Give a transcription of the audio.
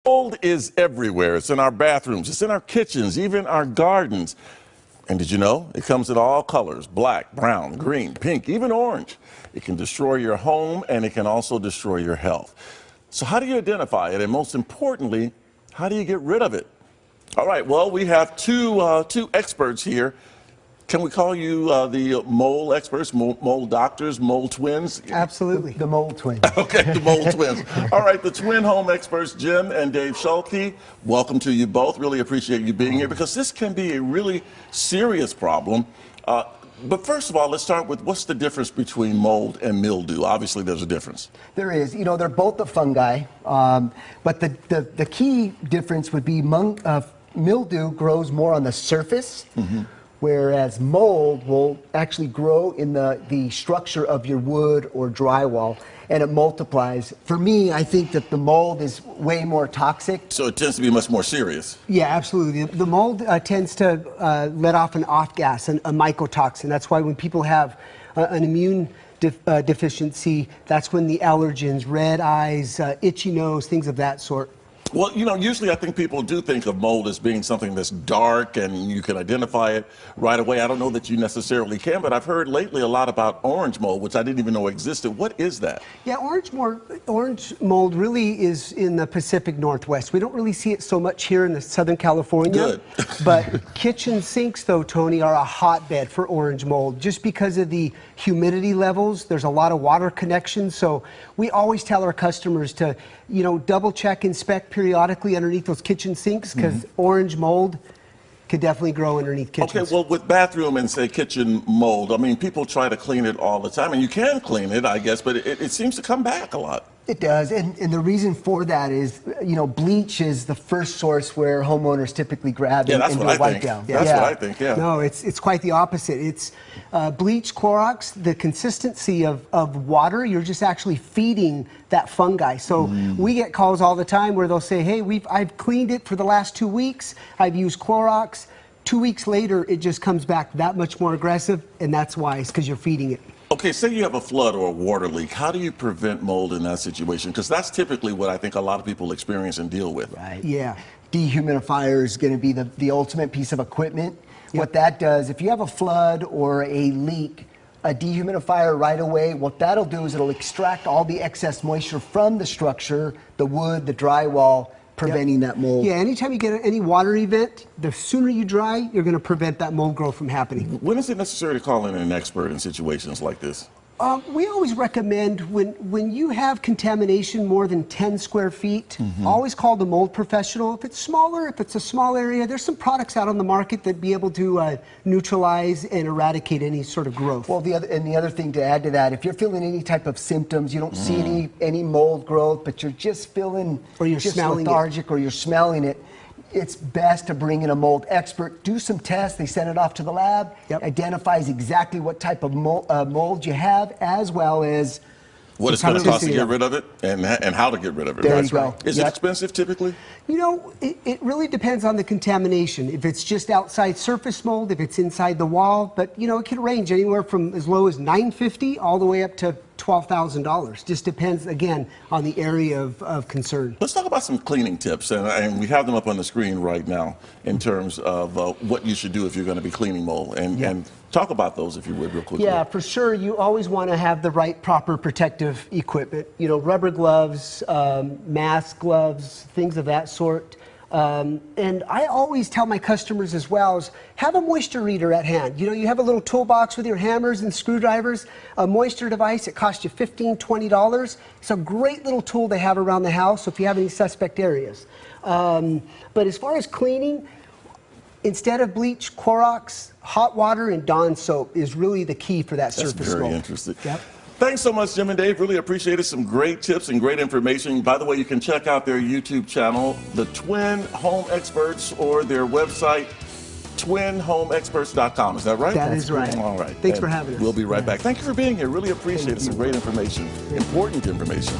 Mold is everywhere. It's in our bathrooms, it's in our kitchens, even our gardens. And did you know it comes in all colors: black, brown, green, pink, even orange. It can destroy your home and it can also destroy your health. So how do you identify it? And most importantly, how do you get rid of it? All right, well, we have two experts here. Can we call you the mold experts, mold doctors, mold twins? Absolutely. The mold twins. Okay, the mold twins. All right, the twin home experts, Jim and Dave Schulte. Welcome to you both. Really appreciate you being here because this can be a really serious problem. But first of all, let's start with what's the difference between mold and mildew? Obviously, there's a difference. There is. You know, they're both a fungi, but the key difference would be mildew grows more on the surface. Mm-hmm. Whereas mold will actually grow in the structure of your wood or drywall, and it multiplies. For me, I think that the mold is way more toxic. So it tends to be much more serious. Yeah, absolutely. The mold tends to let off an off gas, a mycotoxin. That's why when people have an immune deficiency, that's when the allergens, red eyes, itchy nose, things of that sort. Well, you know, usually I think people do think of mold as being something that's dark and you can identify it right away. I don't know that you necessarily can, but I've heard lately a lot about orange mold, which I didn't even know existed. What is that? Yeah, orange mold really is in the Pacific Northwest. We don't really see it so much here in the Southern California. Good. But kitchen sinks, though, Tony, are a hotbed for orange mold just because of the humidity levels. There's a lot of water connections. So we always tell our customers to, you know, double check, inspect periodically underneath those kitchen sinks because orange mold could definitely grow underneath kitchens. Okay, well, with bathroom and, say, kitchen mold, I mean, people try to clean it all the time, and you can clean it, I guess, but it seems to come back a lot. It does, and the reason for that is, you know, bleach is the first source where homeowners typically grab and do a wipe down. That's what I think, yeah. No, it's quite the opposite. It's bleach, Clorox, the consistency of water, you're just actually feeding that fungi. So we get calls all the time where they'll say, hey, I've cleaned it for the last 2 weeks, I've used Clorox. 2 weeks later, it just comes back that much more aggressive, and that's why, it's because you're feeding it. Okay, say you have a flood or a water leak. How do you prevent mold in that situation? Because that's typically what I think a lot of people experience and deal with. Right. Yeah. Dehumidifier is going to be the ultimate piece of equipment. Yep. What that does, if you have a flood or a leak, a dehumidifier right away, what that'll do is it'll extract all the excess moisture from the structure, the wood, the drywall, preventing that mold. Yeah, anytime you get any water event, the sooner you dry, you're going to prevent that mold growth from happening. When is it necessary to call in an expert in situations like this? We always recommend when you have contamination more than 10 square feet, always call the mold professional. If it's smaller, if it's a small area, there's some products out on the market that be able to neutralize and eradicate any sort of growth. Well, the other thing to add to that, if you're feeling any type of symptoms, you don't see any mold growth, but you're just feeling or you're just smelling lethargic or you're smelling it, it's best to bring in a mold expert, do some tests, they send it off to the lab, identifies exactly what type of mold you have, as well as what it's going to cost to get rid of it and how to get rid of it. There you go. Is it expensive typically? You know, it really depends on the contamination. If it's just outside surface mold, if it's inside the wall, but you know, it can range anywhere from as low as $950 all the way up to $12,000. Just depends, again, on the area of concern. Let's talk about some cleaning tips, and we have them up on the screen right now in terms of what you should do if you're going to be cleaning mold, and talk about those if you would real quickly. Yeah, for sure. You always want to have the right proper protective equipment. You know, rubber gloves, mask gloves, things of that sort. And I always tell my customers as well is have a moisture reader at hand. You know, you have a little toolbox with your hammers and screwdrivers, a moisture device, it costs you $15, $20. It's a great little tool to have around the house if you have any suspect areas. But as far as cleaning, instead of bleach, Clorox, hot water, and Dawn soap is really the key for that surface mold. That's very interesting. Yep. Thanks so much, Jim and Dave. Really appreciate it. Some great tips and great information. By the way, you can check out their YouTube channel, The Twin Home Experts, or their website, twinhomeexperts.com. Is that right? That is right. All right. Thanks for having us. We'll be right back. Thank you for being here. Really appreciate it. Some great information, important information.